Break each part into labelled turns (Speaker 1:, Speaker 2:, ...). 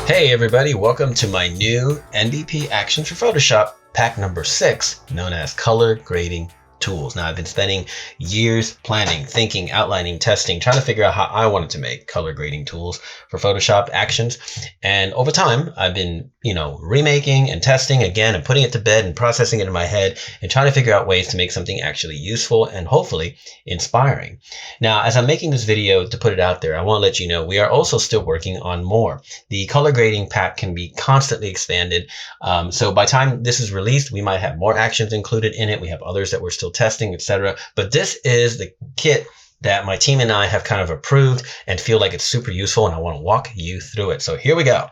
Speaker 1: Hey everybody, welcome to my new NBP Actions for Photoshop pack number 6, known as Color Grading Tools. Now I've been spending years planning, thinking, outlining, testing, trying to figure out how I wanted to make color grading tools for Photoshop Actions. And over time, I've been, remaking and testing again and putting it to bed and processing it in my head and trying to figure out ways to make something actually useful and hopefully inspiring. Now, as I'm making this video to put it out there, I want to let you know we are also still working on more. The color grading pack can be constantly expanded. So by the time this is released, we might have more actions included in it. We have others that we're still testing, etc. But this is the kit that my team and I have kind of approved and feel like it's super useful, and I want to walk you through it. So here we go.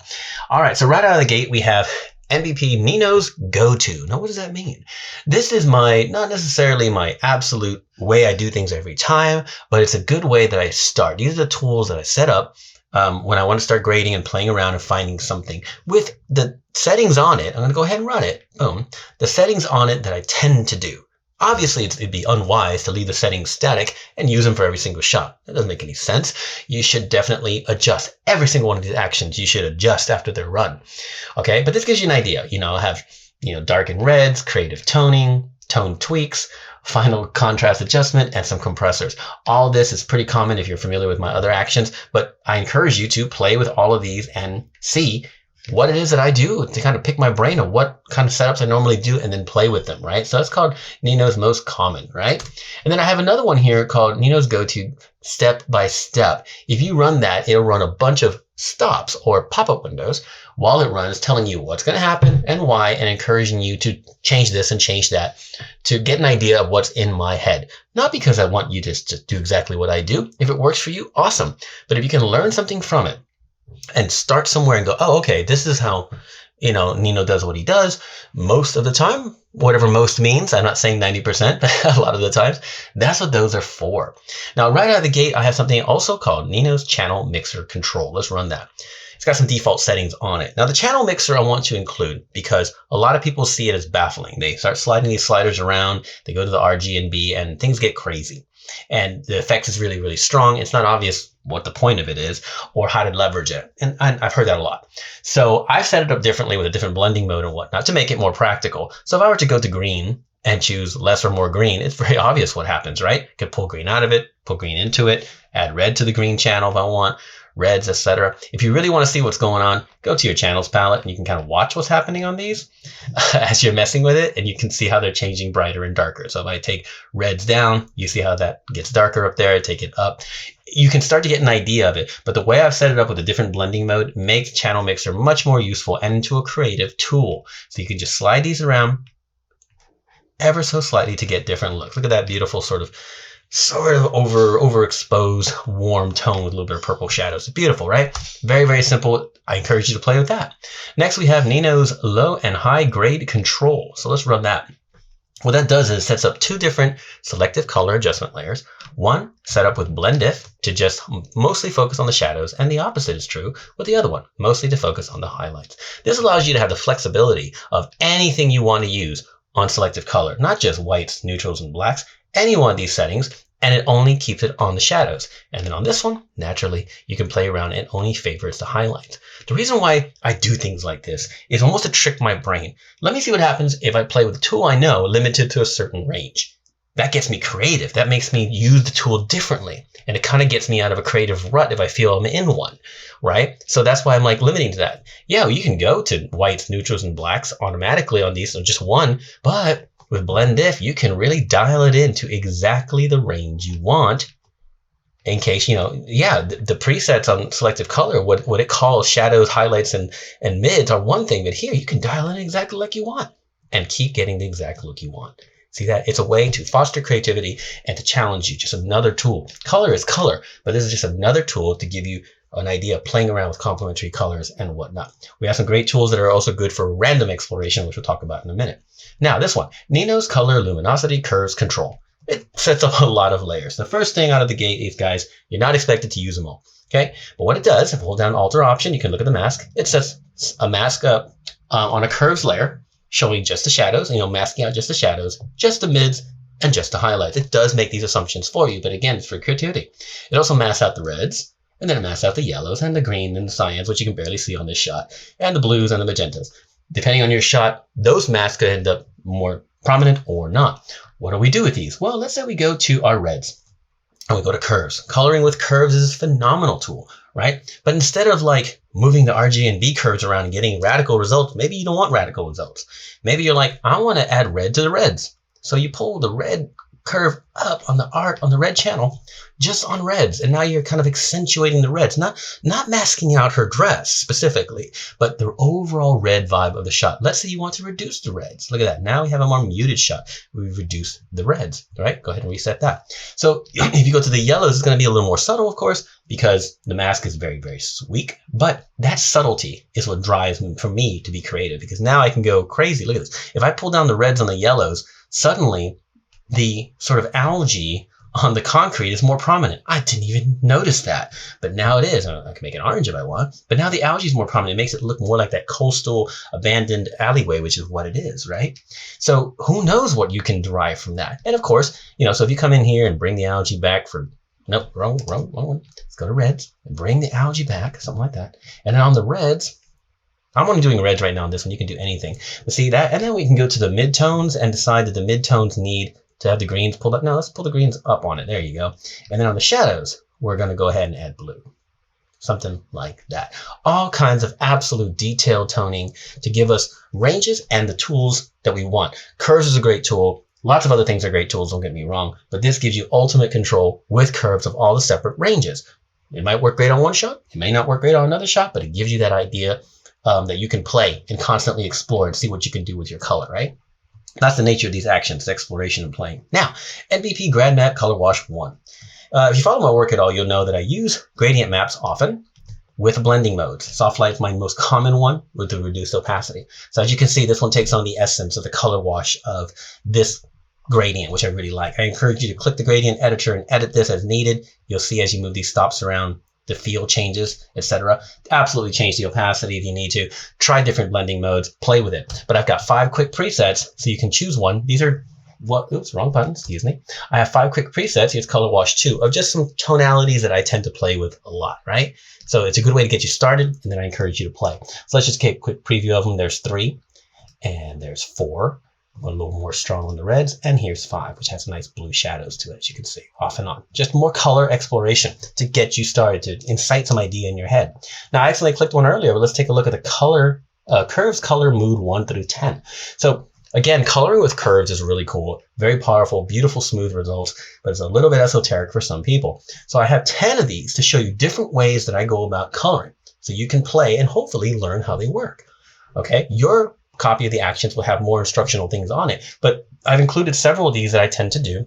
Speaker 1: All right, so right out of the gate, we have NBP Nino's go-to. Now, what does that mean? This is not necessarily my absolute way I do things every time, but it's a good way that I start. These are the tools that I set up when I want to start grading and playing around and finding something. With the settings on it, I'm going to go ahead and run it. Boom. The settings on it that I tend to do. Obviously, it'd be unwise to leave the settings static and use them for every single shot. That doesn't make any sense. You should definitely adjust every single one of these actions. You should adjust after they're run. Okay, but this gives you an idea. I have, darken reds, creative toning, tone tweaks, final contrast adjustment, and some compressors. All this is pretty common if you're familiar with my other actions, but I encourage you to play with all of these and see what it is that I do to kind of pick my brain of what kind of setups I normally do and then play with them, right? So that's called Nino's most common, right? And then I have another one here called Nino's go-to step by step. If you run that, it'll run a bunch of stops or pop-up windows while it runs, telling you what's going to happen and why, and encouraging you to change this and change that to get an idea of what's in my head. Not because I want you to do exactly what I do. If it works for you, awesome. But if you can learn something from it, and start somewhere and go, oh, okay, this is how, Nino does what he does most of the time, whatever most means. I'm not saying 90%, but a lot of the times, that's what those are for. Now, right out of the gate, I have something also called Nino's Channel Mixer Control. Let's run that. It's got some default settings on it. Now, the channel mixer I want to include because a lot of people see it as baffling. They start sliding these sliders around, they go to the Rgb, and things get crazy. And the effects is really, really strong. It's not obvious what the point of it is or how to leverage it. And I've heard that a lot. So I've set it up differently with a different blending mode and whatnot to make it more practical. So if I were to go to green and choose less or more green, it's very obvious what happens, right? I could pull green out of it, pull green into it, add red to the green channel if I want, reds, etc. If you really want to see what's going on, go to your channels palette and you can kind of watch what's happening on these as you're messing with it, and you can see how they're changing brighter and darker. So if I take reds down, you see how that gets darker up there. I take it up. You can start to get an idea of it, but the way I've set it up with a different blending mode makes Channel Mixer much more useful and into a creative tool. So you can just slide these around ever so slightly to get different looks. Look at that beautiful sort of overexposed warm tone with a little bit of purple shadows. It's beautiful, right? Very, very simple. I encourage you to play with that. Next, we have Nino's low and high grade control. So let's run that. What that does is it sets up two different selective color adjustment layers. One set up with blend if to just mostly focus on the shadows, and the opposite is true with the other one, mostly to focus on the highlights. This allows you to have the flexibility of anything you want to use on selective color, not just whites, neutrals, and blacks, any one of these settings, and it only keeps it on the shadows. And then on this one, naturally, you can play around and only favors the highlights. The reason why I do things like this is almost to trick my brain. Let me see what happens if I play with a tool I know limited to a certain range. That gets me creative. That makes me use the tool differently. And it kind of gets me out of a creative rut if I feel I'm in one, right? So that's why I'm limiting to that. Yeah, you can go to whites, neutrals, and blacks automatically on these, so just one, but with blend if, you can really dial it into exactly the range you want in case, the presets on selective color, what it calls shadows, highlights, and mids are one thing, but here you can dial in exactly like you want and keep getting the exact look you want. See that? It's a way to foster creativity and to challenge you. Just another tool. Color is color, but this is just another tool to give you an idea of playing around with complementary colors and whatnot. We have some great tools that are also good for random exploration, which we'll talk about in a minute. Now, this one, Nino's Color Luminosity Curves Control. It sets up a lot of layers. The first thing out of the gate is, guys, you're not expected to use them all, okay? But what it does, if you hold down Alter Option, you can look at the mask. It sets a mask up on a curves layer, showing just the shadows, masking out just the shadows, just the mids, and just the highlights. It does make these assumptions for you, but again, it's for creativity. It also masks out the reds, and then it masks out the yellows and the green and the cyans, which you can barely see on this shot, and the blues and the magentas. Depending on your shot, those masks could end up more prominent or not. What do we do with these? Well, let's say we go to our reds and we go to curves. Coloring with curves is a phenomenal tool, right? But instead of like moving the Rgb curves around and getting radical results, maybe you don't want radical results. Maybe you're like, I want to add red to the reds. So you pull the red curve up on the red channel, just on reds, and now you're kind of accentuating the reds, not masking out her dress specifically, but the overall red vibe of the shot. Let's say you want to reduce the reds. Look at that. Now we have a more muted shot. We've reduced the reds. All right, go ahead and reset that. So if you go to the yellows, it's going to be a little more subtle, of course, because the mask is very, very weak. But that subtlety is what drives for me to be creative, because now I can go crazy. Look at this. If I pull down the reds on the yellows, suddenly the sort of algae on the concrete is more prominent. I didn't even notice that, but now it is. I can make it orange if I want, but now the algae is more prominent. It makes it look more like that coastal abandoned alleyway, which is what it is, right? So who knows what you can derive from that? And of course, so if you come in here and bring the algae back for, nope, wrong one. Let's go to reds and bring the algae back, something like that. And then on the reds, I'm only doing reds right now on this one. You can do anything. But see that? And then we can go to the midtones and decide that the midtones need to have the greens pulled up. No, let's pull the greens up on it. There you go. And then on the shadows, we're going to go ahead and add blue. Something like that. All kinds of absolute detailed toning to give us ranges and the tools that we want. Curves is a great tool. Lots of other things are great tools, don't get me wrong. But this gives you ultimate control with curves of all the separate ranges. It might work great on one shot. It may not work great on another shot, but it gives you that idea that you can play and constantly explore and see what you can do with your color, right? That's the nature of these actions, exploration and playing. Now, NBP Grad Map Color Wash 1. If you follow my work at all, you'll know that I use gradient maps often with blending modes. Soft light's my most common one with the reduced opacity. So as you can see, this one takes on the essence of the color wash of this gradient, which I really like. I encourage you to click the gradient editor and edit this as needed. You'll see as you move these stops around, the feel changes, etc. Absolutely change the opacity if you need to. Try different blending modes, play with it. But I've got 5 quick presets, so you can choose one. These are oops, wrong button, excuse me. I have 5 quick presets. Here's Color Wash 2 of just some tonalities that I tend to play with a lot, right? So it's a good way to get you started, and then I encourage you to play. So let's just get a quick preview of them. There's 3, and there's 4. A little more strong on the reds, and here's 5, which has nice blue shadows to it, as you can see, off and on. Just more color exploration to get you started, to incite some idea in your head. Now, I accidentally clicked one earlier, but let's take a look at the color curves color mood 1 through 10. So again, coloring with curves is really cool, very powerful, beautiful, smooth results, but it's a little bit esoteric for some people. So I have 10 of these to show you different ways that I go about coloring, so you can play and hopefully learn how they work. Okay, your copy of the actions will have more instructional things on it, but I've included several of these that I tend to do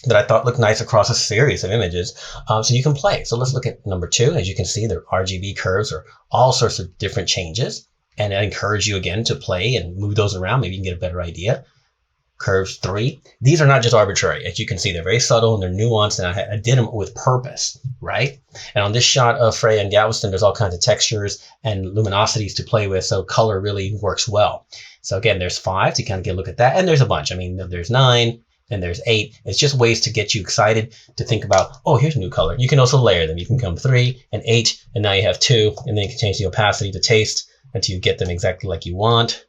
Speaker 1: that I thought looked nice across a series of images, so you can play. So let's look at number 2. As you can see, the Rgb curves are all sorts of different changes, and I encourage you again to play and move those around. Maybe you can get a better idea. Curves 3. These are not just arbitrary. As you can see, they're very subtle and they're nuanced, and I did them with purpose, right? And on this shot of Fray and Galveston, there's all kinds of textures and luminosities to play with, so color really works well. So again, there's 5 to kind of get a look at that, and there's a bunch. I mean, there's 9, and there's 8. It's just ways to get you excited to think about, oh, here's a new color. You can also layer them. You can come 3 and 8, and now you have 2, and then you can change the opacity to taste until you get them exactly like you want.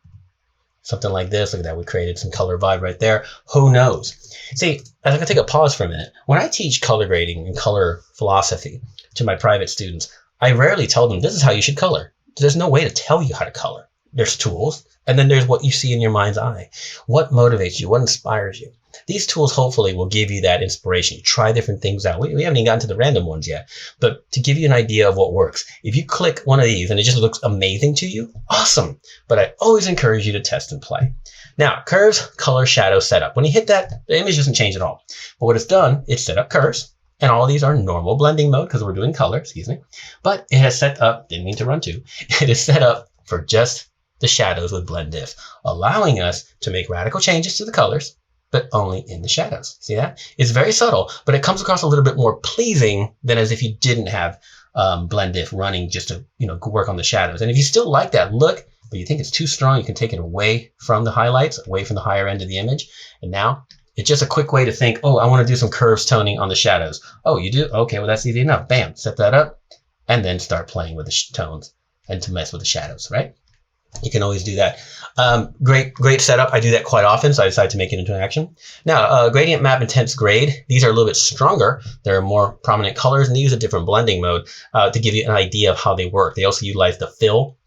Speaker 1: Something like this. Look at that. We created some color vibe right there. Who knows? See, I'm going to take a pause for a minute. When I teach color grading and color philosophy to my private students, I rarely tell them this is how you should color. There's no way to tell you how to color. There's tools, and then there's what you see in your mind's eye. What motivates you? What inspires you? These tools hopefully will give you that inspiration. You try different things out. We haven't even gotten to the random ones yet, but to give you an idea of what works. If you click one of these and it just looks amazing to you, awesome. But I always encourage you to test and play. Now, curves, color, shadow, setup. When you hit that, the image doesn't change at all. But what it's done, it's set up curves. And all of these are normal blending mode because we're doing color, excuse me. But it has set up, didn't mean to run too, it is set up for just the shadows with blend diff, allowing us to make radical changes to the colors, but only in the shadows. See that? It's very subtle, but it comes across a little bit more pleasing than as if you didn't have blend diff running just to work on the shadows. And if you still like that look, but you think it's too strong, you can take it away from the highlights, away from the higher end of the image. And now It's just a quick way to think, oh, I want to do some curves toning on the shadows. Oh, you do? Okay, well, that's easy enough. Bam, set that up, and then start playing with the tones and to mess with the shadows, right? You can always do that. Great setup. I do that quite often, so I decided to make it into an action. Now, gradient map intense grade. These are a little bit stronger. There are more prominent colors, and they use a different blending mode to give you an idea of how they work. They also utilize the fill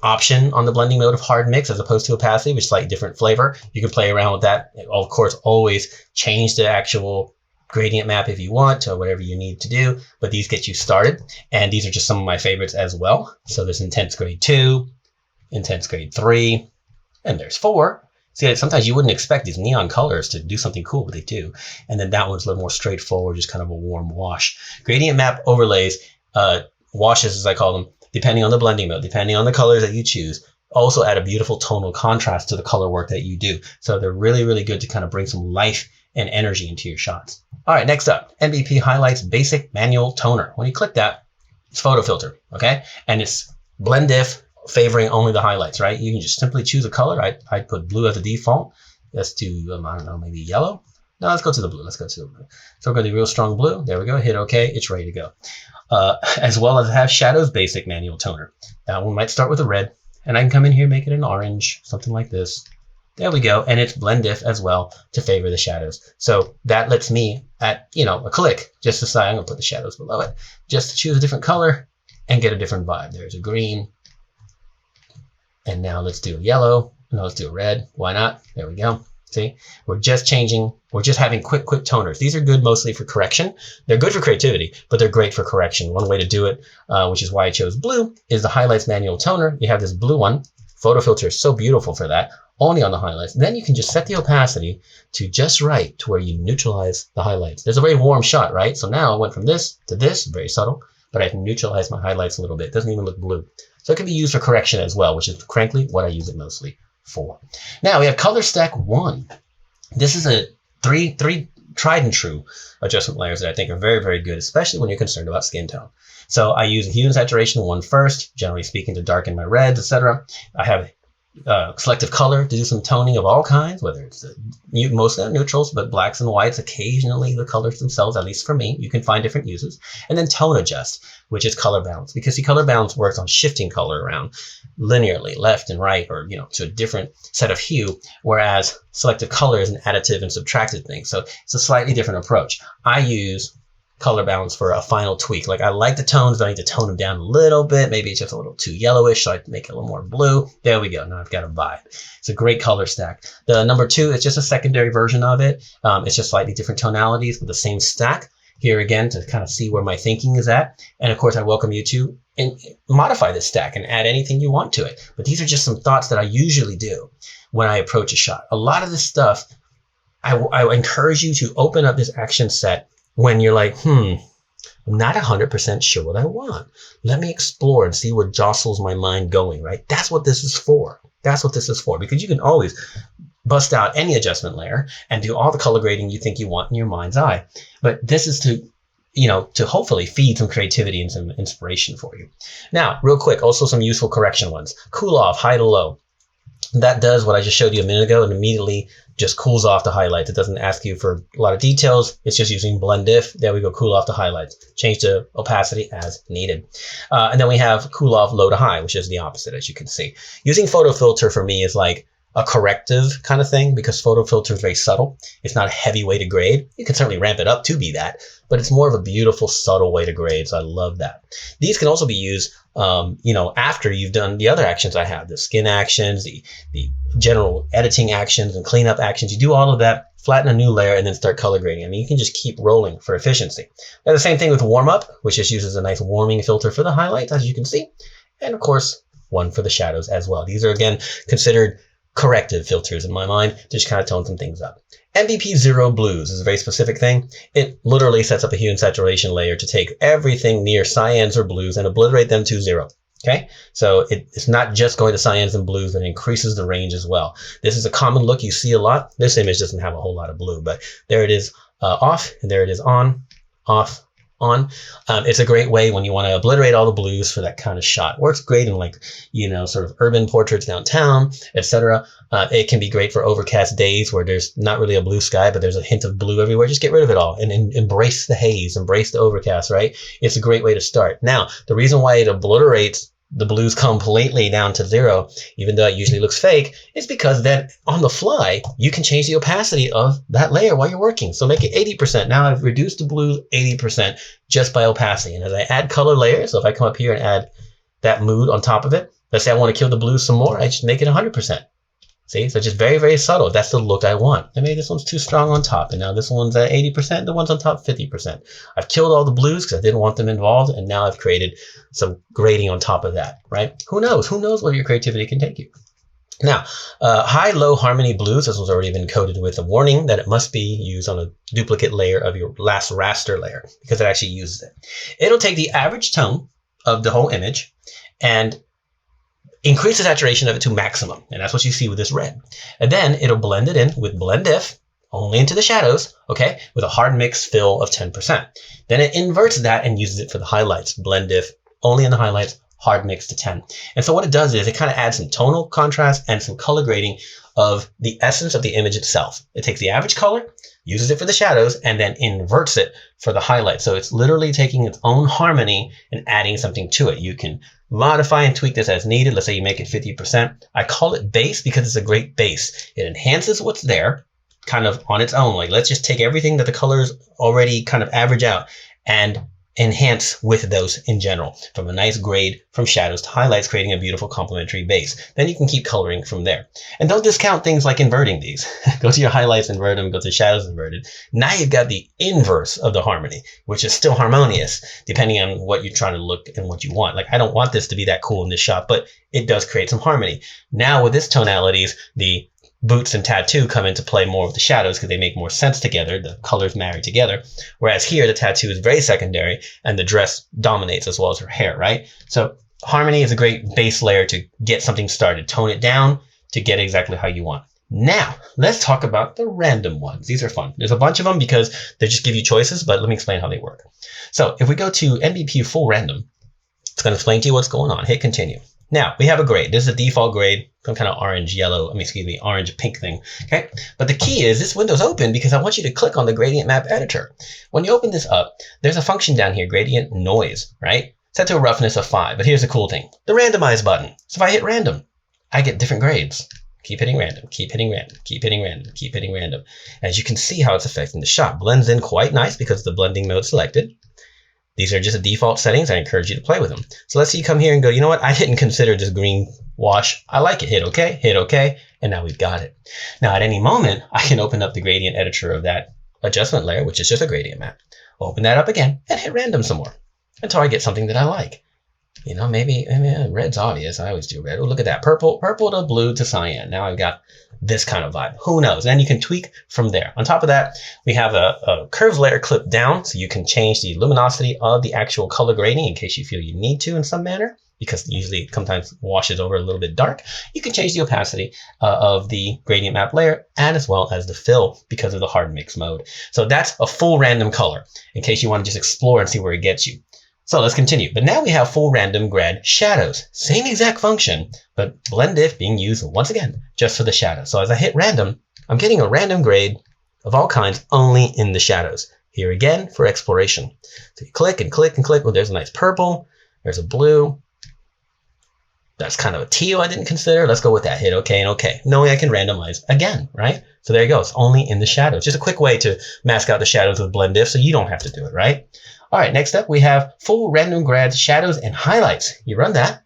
Speaker 1: option on the blending mode of hard mix as opposed to opacity, which is slightly different flavor. You can play around with that. Of course, always change the actual gradient map if you want, or whatever you need to do, but these get you started. And these are just some of my favorites as well. So there's intense grade 2, intense grade 3, and there's 4. See, sometimes you wouldn't expect these neon colors to do something cool, but they do. And then that one's a little more straightforward, just kind of a warm wash. Gradient map overlays, washes as I call them, depending on the blending mode, depending on the colors that you choose, also add a beautiful tonal contrast to the color work that you do. So they're really, really good to kind of bring some life and energy into your shots. All right, next up, NBP Highlights Basic Manual Toner. When you click that, it's photo filter, okay? And it's blend diff, favoring only the highlights, right? You can just simply choose a color. I'd put blue as a default. Let's do, I don't know, maybe yellow. No, let's go to the blue. Let's go to the blue. So we're going to do real strong blue. There we go. Hit OK. It's ready to go. As well as have Shadows Basic Manual Toner. That one might start with a red, and I can come in here, make it an orange, something like this. There we go. And it's blend diff as well to favor the shadows. So that lets me, at a click, just decide I'm going to put the shadows below it, just to choose a different color and get a different vibe. There's a green. And now let's do a yellow. No, let's do a red. Why not? There we go. See, we're just changing. We're just having quick toners. These are good mostly for correction. They're good for creativity, but they're great for correction. One way to do it, which is why I chose blue, is the Highlights Manual Toner. You have this blue one. Photo filter is so beautiful for that, only on the highlights. Then you can just set the opacity to just right to where you neutralize the highlights. There's a very warm shot, right? So now I went from this to this, very subtle, but I've neutralized my highlights a little bit. It doesn't even look blue. So it can be used for correction as well, which is frankly what I use it mostly for. Now we have Color Stack 1. This is a three tried and true adjustment layers that I think are very, very good, especially when you're concerned about skin tone. So I use a hue and saturation 1 first, generally speaking, to darken my reds, etc. I have selective color to do some toning of all kinds, whether it's mostly neutrals, but blacks and whites, occasionally the colors themselves, at least for me. You can find different uses. And then tone adjust, which is color balance, because see, color balance works on shifting color around linearly, left and right, or to a different set of hue, whereas selective color is an additive and subtracted thing. So it's a slightly different approach. I use color balance for a final tweak. Like I like the tones, but I need to tone them down a little bit. Maybe it's just a little too yellowish, so I make it a little more blue. There we go. Now I've got a vibe. It's a great color stack. The number 2 is just a secondary version of it. It's just slightly different tonalities with the same stack. Here again to kind of see where my thinking is at. And of course, I welcome you to modify this stack and add anything you want to it. But these are just some thoughts that I usually do when I approach a shot. A lot of this stuff, I encourage you to open up this action set when you're like, I'm not 100% sure what I want. Let me explore and see where jostles my mind going, right? That's what this is for. That's what this is for, because you can always bust out any adjustment layer and do all the color grading you think you want in your mind's eye. But this is to hopefully feed some creativity and some inspiration for you. Now, real quick, also some useful correction ones. Cool off, high to low. That does what I just showed you a minute ago and immediately just cools off the highlights. It doesn't ask you for a lot of details. It's just using blend diff. There we go, cool off the highlights. Change the opacity as needed. And then we have cool off low to high, which is the opposite, as you can see. Using photo filter for me is like a corrective kind of thing, because photo filter is very subtle. It's not a heavy way to grade. You can certainly ramp it up to be that, but it's more of a beautiful, subtle way to grade. So I love that. These can also be used, after you've done the other actions I have, the skin actions, the general editing actions and cleanup actions. You do all of that, flatten a new layer, and then start color grading. I mean, you can just keep rolling for efficiency. Now, the same thing with warm up, which just uses a nice warming filter for the highlights, as you can see. And of course, one for the shadows as well. These are, again, considered corrective filters in my mind to just kind of tone some things up. NBP Zero Blues is a very specific thing. It literally sets up a hue and saturation layer to take everything near cyans or blues and obliterate them to 0. Okay, so it's not just going to cyans and blues, but it increases the range as well. This is a common look you see a lot. This image doesn't have a whole lot of blue, but there it is off, and there it is on, off, on. It's a great way when you want to obliterate all the blues for that kind of shot. Works great in like, you know, sort of urban portraits downtown, etc. It can be great for overcast days where there's not really a blue sky, but there's a hint of blue everywhere. Just get rid of it all and embrace the haze, embrace the overcast, right? It's a great way to start. Now, the reason why it obliterates the blues completely down to 0, even though it usually looks fake, is because then on the fly, you can change the opacity of that layer while you're working. So make it 80%. Now I've reduced the blues 80% just by opacity. And as I add color layers, so if I come up here and add that mood on top of it, let's say I want to kill the blues some more, I just make it 100%. See, so just very, very subtle. That's the look I want. And maybe this one's too strong on top, and now this one's at 80%, the one's on top 50%. I've killed all the blues because I didn't want them involved, and now I've created some grading on top of that, right? Who knows? Who knows where your creativity can take you? Now, high-low harmony blues, this one's already been coded with a warning that it must be used on a duplicate layer of your last raster layer because it actually uses it. It'll take the average tone of the whole image and increase the saturation of it to maximum, and that's what you see with this red. And then it'll blend it in with blend if, only into the shadows, okay, with a hard mix fill of 10%. Then it inverts that and uses it for the highlights. Blend if, only in the highlights, hard mix to 10. And so what it does is it kind of adds some tonal contrast and some color grading of the essence of the image itself. It takes the average color, uses it for the shadows, and then inverts it for the highlights. So it's literally taking its own harmony and adding something to it. You can modify and tweak this as needed. Let's say you make it 50%. I call it base because it's a great base. It enhances what's there kind of on its own. Like, let's just take everything that the colors already kind of average out and enhance with those in general, from a nice grade from shadows to highlights, creating a beautiful complementary base. Then you can keep coloring from there. And don't discount things like inverting these. Go to your highlights, invert them, go to shadows, inverted. Now you've got the inverse of the harmony, which is still harmonious, depending on what you're trying to look and what you want. Like, I don't want this to be that cool in this shot, but it does create some harmony. Now with this tonalities, the boots and tattoo come into play more with the shadows because they make more sense together. The colors marry together. Whereas here, the tattoo is very secondary and the dress dominates as well as her hair, right? So harmony is a great base layer to get something started. Tone it down to get exactly how you want. Now, let's talk about the random ones. These are fun. There's a bunch of them because they just give you choices, but let me explain how they work. So if we go to NBP full random, it's going to explain to you what's going on. Hit continue. Now, we have a grade. This is a default grade, some kind of orange pink thing, okay? But the key is this window's open because I want you to click on the gradient map editor. When you open this up, there's a function down here, gradient noise, right? Set to a roughness of 5, but here's the cool thing, the randomize button. So if I hit random, I get different grades. Keep hitting random, keep hitting random, keep hitting random, keep hitting random. As you can see how it's affecting the shot. Blends in quite nice because the blending mode selected. These are just the default settings. I encourage you to play with them. So let's say you come here and go, you know what? I didn't consider this green wash. I like it. Hit OK, and now we've got it. Now at any moment, I can open up the gradient editor of that adjustment layer, which is just a gradient map. Open that up again and hit random some more until I get something that I like. You know, maybe red's obvious. I always do red. Oh, look at that. Purple to blue to cyan. Now I've got this kind of vibe. Who knows? And then you can tweak from there. On top of that, we have a curves layer clip down, so you can change the luminosity of the actual color grading in case you feel you need to in some manner, because usually it sometimes washes over a little bit dark. You can change the opacity of the gradient map layer and as well as the fill because of the hard mix mode. So that's a full random color in case you want to just explore and see where it gets you. So let's continue. But now we have full random grad shadows. Same exact function, but blend if being used once again, just for the shadows. So as I hit random, I'm getting a random grade of all kinds only in the shadows. Here again for exploration. So you click and click and click. Well, there's a nice purple. There's a blue. That's kind of a teal I didn't consider. Let's go with that. Hit OK and OK. Knowing I can randomize again, right? So there you go. It's only in the shadows. Just a quick way to mask out the shadows with blend if so you don't have to do it, right? All right, next up we have full random grad shadows and highlights. You run that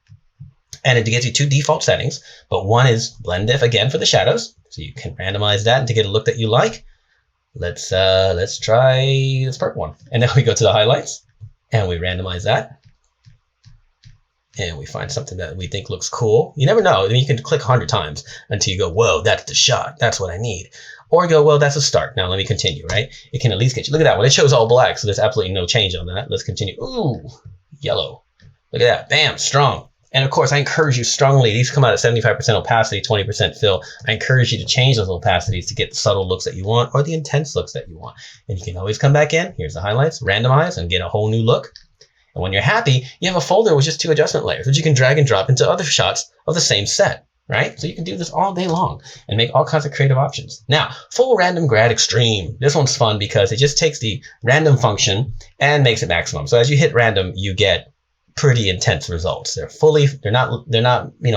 Speaker 1: and it gives you two default settings, but one is blend if again for the shadows. So you can randomize that to get a look that you like. Let's try this purple one. And then we go to the highlights and we randomize that. And we find something that we think looks cool. You never know. I mean, you can click 100 times until you go, whoa, that's the shot. That's what I need. Or go, well, that's a start. Now let me continue, right? It can at least get you. Look at that one. It shows all black, so there's absolutely no change on that. Let's continue. Ooh, yellow. Look at that. Bam, strong. And of course, I encourage you strongly, these come out at 75% opacity, 20% fill. I encourage you to change those opacities to get the subtle looks that you want or the intense looks that you want. And you can always come back in, here's the highlights, randomize, and get a whole new look. And when you're happy, you have a folder with just 2 adjustment layers, which you can drag and drop into other shots of the same set, right? So you can do this all day long and make all kinds of creative options. Now, full random grad extreme. This one's fun because it just takes the random function and makes it maximum. So as you hit random, you get pretty intense results. They're not,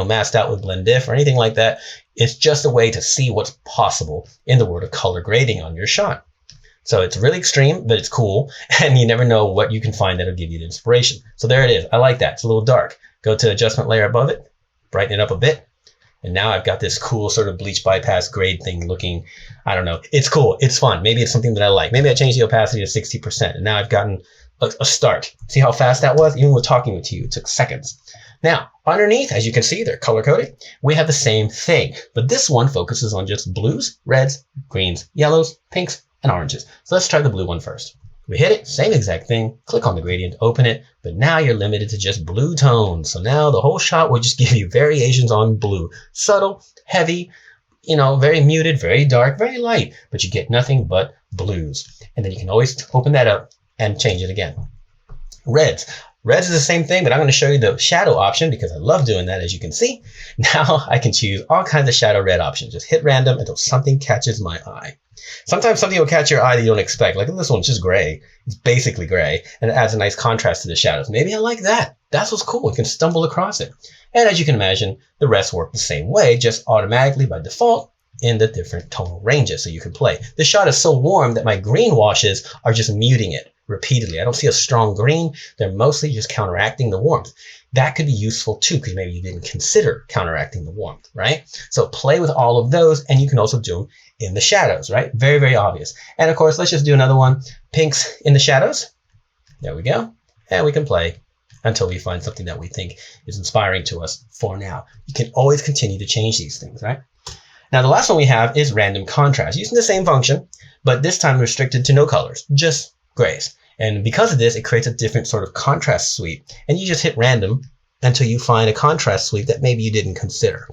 Speaker 1: masked out with blend diff or anything like that. It's just a way to see what's possible in the world of color grading on your shot. So it's really extreme, but it's cool. And you never know what you can find that'll give you the inspiration. So there it is. I like that. It's a little dark. Go to adjustment layer above it, brighten it up a bit. And now I've got this cool sort of bleach bypass grade thing looking, I don't know. It's cool. It's fun. Maybe it's something that I like. Maybe I changed the opacity to 60%. And now I've gotten a start. See how fast that was? Even with talking to you, it took seconds. Now, underneath, as you can see, they're color-coded. We have the same thing. But this one focuses on just blues, reds, greens, yellows, pinks, and oranges. So let's try the blue one first. We hit it, same exact thing, click on the gradient, open it, but now you're limited to just blue tones. So now the whole shot will just give you variations on blue. Subtle, heavy, very muted, very dark, very light, but you get nothing but blues. And then you can always open that up and change it again. Reds. Reds is the same thing, but I'm going to show you the shadow option because I love doing that, as you can see. Now I can choose all kinds of shadow red options. Just hit random until something catches my eye. Sometimes something will catch your eye that you don't expect. Like this one's just gray. It's basically gray, and it adds a nice contrast to the shadows. Maybe I like that. That's what's cool. You can stumble across it. And as you can imagine, the rest work the same way, just automatically by default in the different tonal ranges so you can play. The shot is so warm that my green washes are just muting it repeatedly. I don't see a strong green. They're mostly just counteracting the warmth. That could be useful too, because maybe you didn't consider counteracting the warmth, right? So play with all of those, and you can also do them in the shadows, right? Very, very obvious. And of course, let's just do another one. Pinks in the shadows. There we go. And we can play until we find something that we think is inspiring to us for now. You can always continue to change these things, right? Now, the last one we have is random contrast, using the same function, but this time restricted to no colors, just grays. And because of this, it creates a different sort of contrast sweep. And you just hit random until you find a contrast sweep that maybe you didn't consider.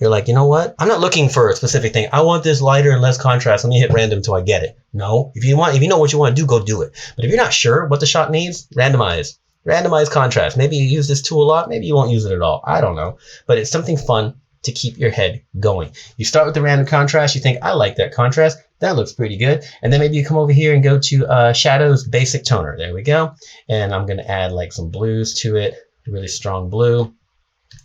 Speaker 1: You're like, you know what? I'm not looking for a specific thing. I want this lighter and less contrast. Let me hit random until I get it. No, if you know what you want to do, go do it. But if you're not sure what the shot needs, randomize. Randomize contrast. Maybe you use this tool a lot. Maybe you won't use it at all. I don't know. But it's something fun to keep your head going. You start with the random contrast. You think, I like that contrast. That looks pretty good. And then maybe you come over here and go to Shadows Basic Toner. There we go. And I'm going to add like some blues to it. Really strong blue.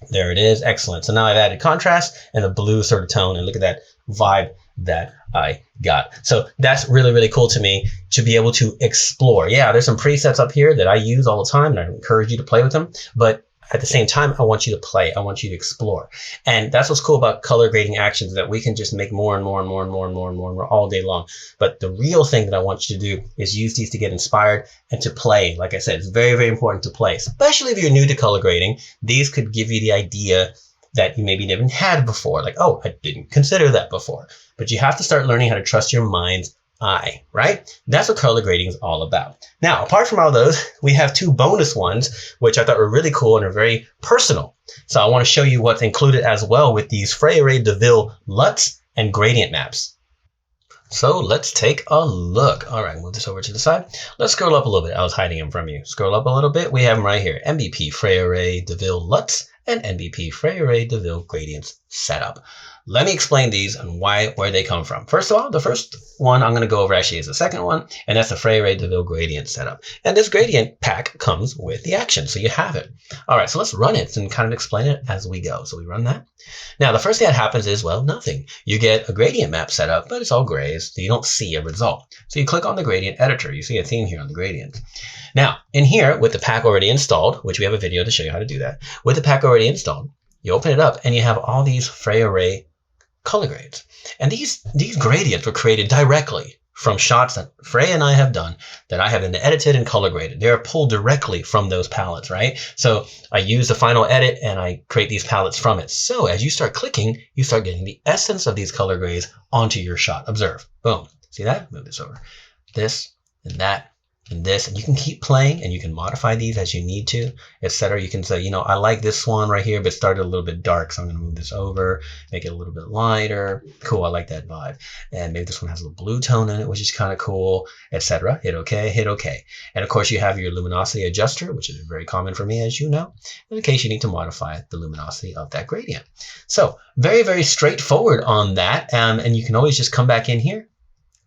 Speaker 1: There it is. Excellent. So now I've added contrast and a blue sort of tone. And look at that vibe that I got. So that's really, really cool to me to be able to explore. Yeah, there's some presets up here that I use all the time, and I encourage you to play with them. But at the same time, I want you to play. I want you to explore. And that's what's cool about color grading actions, that we can just make more and more and more and more and more and more and more all day long. But the real thing that I want you to do is use these to get inspired and to play. Like I said, it's very, very important to play, especially if you're new to color grading. These could give you the idea that you maybe never had before. Like, oh, I didn't consider that before. But you have to start learning how to trust your mind's eye, right? That's what color grading is all about. Now, apart from all those, we have 2 bonus ones, which I thought were really cool and are very personal. So I want to show you what's included as well with these Fray DeVille Luts and gradient maps. So let's take a look. All right, move this over to the side. Let's scroll up a little bit. I was hiding them from you. Scroll up a little bit. We have them right here. NBP Fray DeVille Luts and NBP Fray DeVille Gradients Setup. Let me explain these and where they come from. First of all, the first one I'm going to go over actually is the second one, and that's the Fray DeVille Gradient Setup. And this gradient pack comes with the action, so you have it. All right, so let's run it and kind of explain it as we go. So we run that. Now, the first thing that happens is, well, nothing. You get a gradient map set up, but it's all grays, so you don't see a result. So you click on the gradient editor. You see a theme here on the gradient. Now, in here, with the pack already installed, which we have a video to show you how to do that, with the pack already installed, you open it up and you have all these Fray color grades. And these gradients were created directly from shots that Fray and I have done, that I have been edited and color graded. They're pulled directly from those palettes, right? So I use the final edit and I create these palettes from it. So as you start clicking, you start getting the essence of these color grades onto your shot. Observe. Boom. See that? Move this over. This and that and this, and you can keep playing and you can modify these as you need to, etc. You can say, you know, I like this one right here, but it started a little bit dark, so I'm going to move this over, make it a little bit lighter. Cool, I like that vibe. And maybe this one has a little blue tone in it, which is kind of cool, etc. Hit OK, hit OK. And of course, you have your luminosity adjuster, which is very common for me, as you know, in case you need to modify the luminosity of that gradient. So very, very straightforward on that. And you can always just come back in here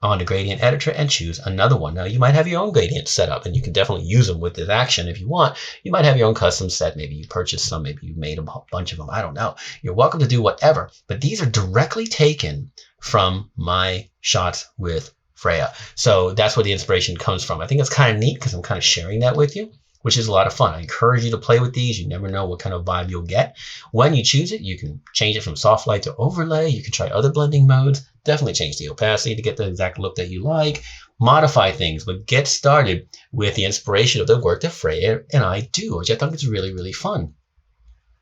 Speaker 1: on the gradient editor and choose another one. Now you might have your own gradient set up, and you can definitely use them with this action if you want. You might have your own custom set. Maybe you purchased some, maybe you made a bunch of them. I don't know. You're welcome to do whatever, but these are directly taken from my shots with Fray. So that's where the inspiration comes from. I think it's kind of neat because I'm kind of sharing that with you, which is a lot of fun. I encourage you to play with these. You never know what kind of vibe you'll get. When you choose it, you can change it from soft light to overlay. You can try other blending modes. Definitely change the opacity to get the exact look that you like. Modify things, but get started with the inspiration of the work that Fray and I do, which I think is really, really fun.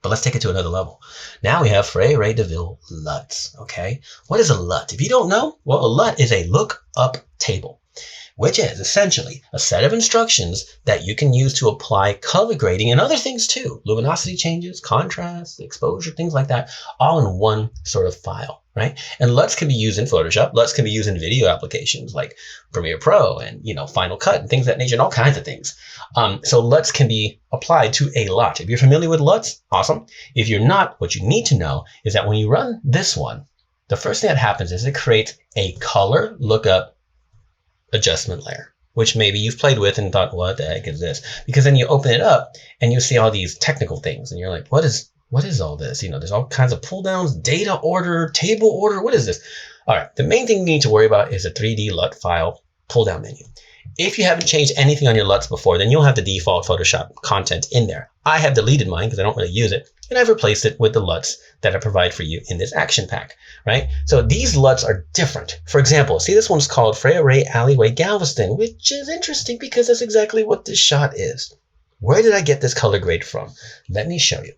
Speaker 1: But let's take it to another level. Now we have Fray DeVille Luts, okay? What is a LUT? If you don't know, well, a LUT is a lookup table, which is essentially a set of instructions that you can use to apply color grading and other things too. Luminosity changes, contrast, exposure, things like that, all in one sort of file, right? And LUTs can be used in Photoshop. LUTs can be used in video applications like Premiere Pro and, you know, Final Cut and things of that nature and all kinds of things. So LUTs can be applied to a lot. If you're familiar with LUTs, awesome. If you're not, what you need to know is that when you run this one, the first thing that happens is it creates a color lookup adjustment layer, which maybe you've played with and thought, what the heck is this? Because then you open it up and you see all these technical things and you're like, what is all this? You know, there's all kinds of pull downs, data order, table order. What is this? All right. The main thing you need to worry about is a 3D LUT file pull down menu. If you haven't changed anything on your LUTs before, then you'll have the default Photoshop content in there. I have deleted mine because I don't really use it, and I've replaced it with the LUTs that I provide for you in this action pack, right? So these LUTs are different. For example, see, this one's called Fray Alleyway Galveston, which is interesting because that's exactly what this shot is. Where did I get this color grade from? Let me show you.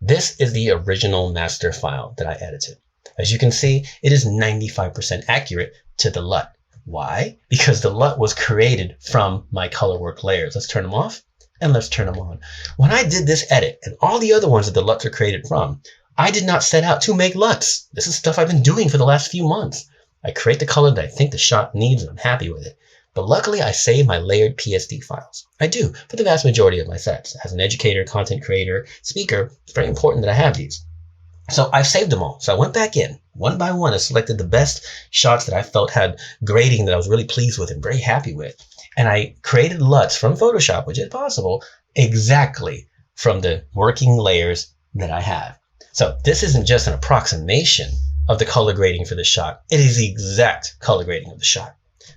Speaker 1: This is the original master file that I edited. As you can see, it is 95% accurate to the LUT. Why? Because the LUT was created from my color work layers. Let's turn them off and let's turn them on. When I did this edit and all the other ones that the LUTs are created from, I did not set out to make LUTs. This is stuff I've been doing for the last few months. I create the color that I think the shot needs and I'm happy with it. But luckily I save my layered PSD files. I do for the vast majority of my sets. As an educator, content creator, speaker, it's very important that I have these. So I've saved them all. So I went back in one by one and selected the best shots that I felt had grading that I was really pleased with and very happy with. And I created LUTs from Photoshop, which is possible, exactly from the working layers that I have. So this isn't just an approximation of the color grading for the shot. It is the exact color grading of the shot.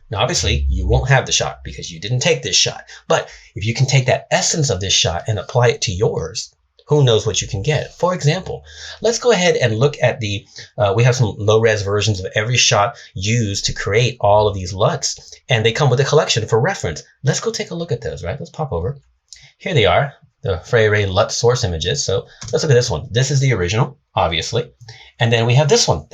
Speaker 1: Now, obviously, you won't have the shot because you didn't take this shot. But if you can take that essence of this shot and apply it to yours, who knows what you can get. For example, let's go ahead and look at the, we have some low-res versions of every shot used to create all of these LUTs, and they come with a collection for reference. Let's go take a look at those, right? Let's pop over. Here they are, the Fray LUT source images. So let's look at this one. This is the original, obviously. And then we have this one,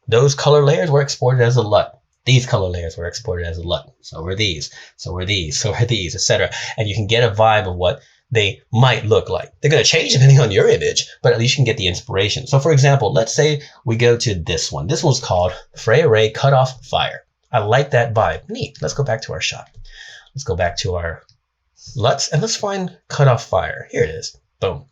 Speaker 1: those color layers were exported as a LUT. These color layers were exported as a LUT. So were these, so were these, so were these, etc. And you can get a vibe of what they might look like. They're going to change depending on your image, but at least you can get the inspiration. So for example, let's say we go to this one. This one's called Fray Cutoff Fire. I like that vibe. Neat. Let's go back to our shot. Let's go back to our LUTs and let's find Cutoff Fire. Here it is. Boom.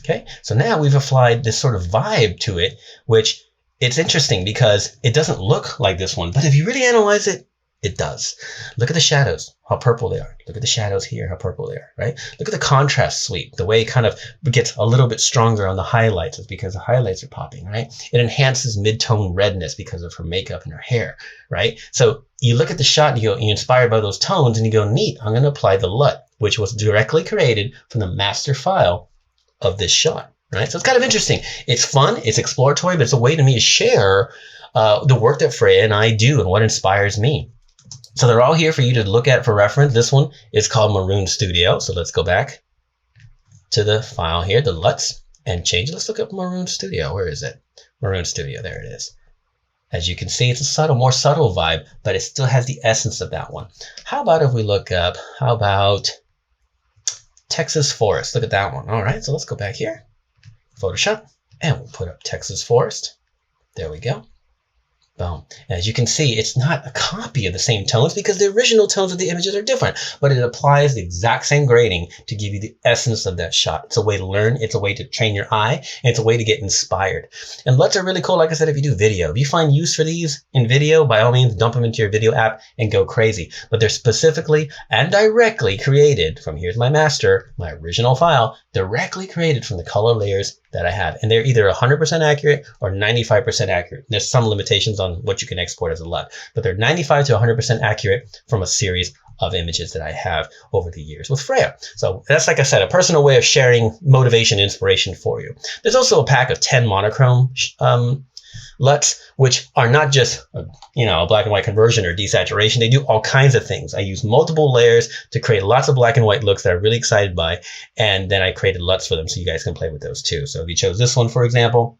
Speaker 1: Okay. So now we've applied this sort of vibe to it, which it's interesting because it doesn't look like this one, but if you really analyze it, it does. Look at the shadows, how purple they are. Look at the shadows here, how purple they are, right? Look at the contrast sweep, the way it kind of gets a little bit stronger on the highlights is because the highlights are popping, right? It enhances mid-tone redness because of her makeup and her hair, right? So you look at the shot and you're inspired by those tones and you go, neat, I'm going to apply the LUT, which was directly created from the master file of this shot, right? So it's kind of interesting. It's fun, it's exploratory, but it's a way to me to share the work that Fray and I do and what inspires me. So they're all here for you to look at for reference. This one is called Maroon Studio. So let's go back to the file here, the LUTs, and change. Let's look up Maroon Studio. Where is it? Maroon Studio. There it is. As you can see, it's a subtle, more subtle vibe, but it still has the essence of that one. How about if we look up, how about Texas Forest? Look at that one. All right, so let's go back here, Photoshop, and we'll put up Texas Forest. There we go. Boom. As you can see, it's not a copy of the same tones because the original tones of the images are different, but it applies the exact same grading to give you the essence of that shot. It's a way to learn, it's a way to train your eye, and it's a way to get inspired. And LUTs are really cool, like I said, if you do video. If you find use for these in video, by all means, dump them into your video app and go crazy. But they're specifically and directly created from, here's my master, my original file, directly created from the color layers that I have. And they're either 100% accurate or 95% accurate. There's some limitations on what you can export as a LUT, but they're 95 to 100% accurate from a series of images that I have over the years with Fray. So that's, like I said, a personal way of sharing motivation and inspiration for you. There's also a pack of 10 monochrome LUTs, which are not just a black and white conversion or desaturation. They do all kinds of things. I use multiple layers to create lots of black and white looks that I'm really excited by, and then I created LUTs for them so you guys can play with those too. So if you chose this one, for example,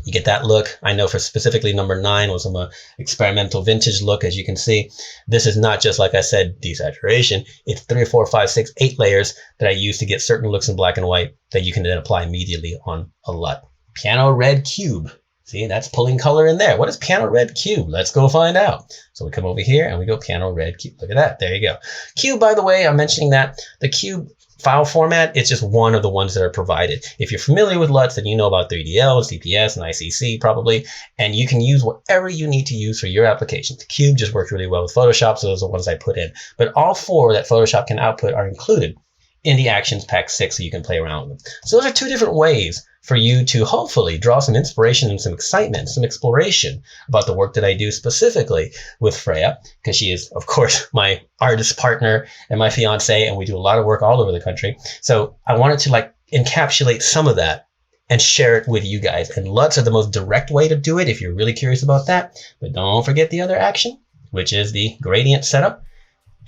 Speaker 1: you get that look. I know for specifically number 9 was an experimental vintage look. As you can see, this is not just, like I said, desaturation. It's 3, 4, 5, 6, 8 layers that I use to get certain looks in black and white that you can then apply immediately on a LUT. Piano red cube. See, that's pulling color in there. What is piano red cube? Let's go find out. So we come over here and we go piano red cube. Look at that. There you go. Cube, by the way, I'm mentioning that the cube file format, it's just one of the ones that are provided. If you're familiar with LUTs, then you know about 3DL, CPS, and ICC probably, and you can use whatever you need to use for your application. The cube just works really well with Photoshop, so those are the ones I put in. But all 4 that Photoshop can output are included in the Actions Pack 6, so you can play around with them. So those are 2 different ways for you to hopefully draw some inspiration and some excitement, some exploration about the work that I do specifically with Freya, because she is, of course, my artist partner and my fiance, and we do a lot of work all over the country. So I wanted to encapsulate some of that and share it with you guys. And LUTs are the most direct way to do it if you're really curious about that. But don't forget the other action, which is the gradient setup.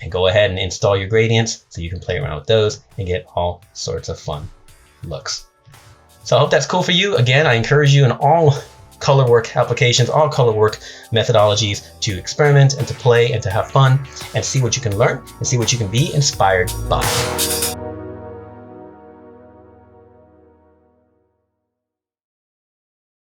Speaker 1: And go ahead and install your gradients so you can play around with those and get all sorts of fun looks. So I hope that's cool for you. Again, I encourage you in all color work applications, all color work methodologies to experiment and to play and to have fun and see what you can learn and see what you can be inspired by.